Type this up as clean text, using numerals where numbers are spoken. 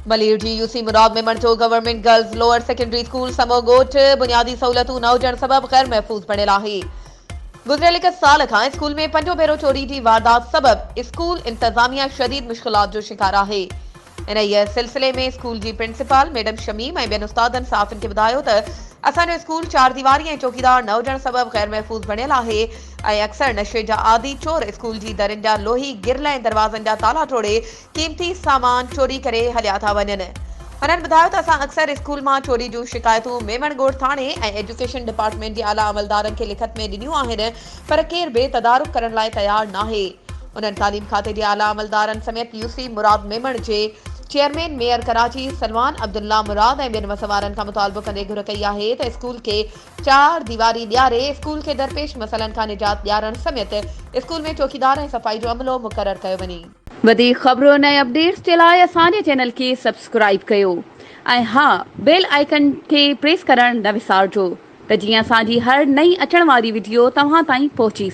मलीर जी यूसी मुराद मेमण जो government girls lower secondary school समोगोट बुनियादी सहूलतूं न हुजण सबब गैर महफूज़ बणियल आहे। गुज़रियल हिक साल खां स्कूल में पंजो भेरो चोरी की वारदात सबब स्कूल इंतजामिया शदीद मुश्किलात जो शिकार आहे। इन सिलसिले में स्कूल की प्रिंसिपल मैडम शमीम ऐं ॿियनि उस्तादनि साफ़िन खे ॿुधायो त असांजो स्कूल चार दीवारी ऐं चौकीदार न हुजण सबब गैर महफूज़ बणियल आहे ऐं अक्सर नशे जा आदि चोर स्कूल की दरिन जा लोही गिरल ऐं दरवाज़नि जा ताला तोड़े कीमती सामान चोरी करे हलिया था वञनि। उन्हनि ॿुधायो त असां अक्सर स्कूल मां चोरी जूं शिकायतूं मेमण ॻोठ थाणे ऐं एजुकेशन डिपार्टमेंट जे आला अमलदारनि खे लिखत में ॾिनियूं आहिनि, पर केर बि तदारुक करण लाइ तयार नाहे। उन्हनि तालीम खाते जे आला अमलदारनि समेत यूसी मुराद मेमण जे चेयरमैन मेयर कराची सलमान अब्दुल्ला मुराद ऐं ॿियनि वसवारनि खां मुतालबो कंदे घुर कई आहे त स्कूल खे चार दीवारी ॾियारे स्कूल खे दरपेश मसइलनि खां निजात ॾियारण समेत स्कूल में चौकीदार ऐं सफ़ाई जो अमलो मुक़ररु कयो वञे। वधीक ख़बरुनि ऐं अपडेट्स जे लाइ असांजे चैनल खे सब्सक्राइब कयो ऐं हा बेल आइकन खे प्रेस करण न विसारजो त जीअं असांजी हर नई अचण वारी वीडियो तव्हां ताईं पहुची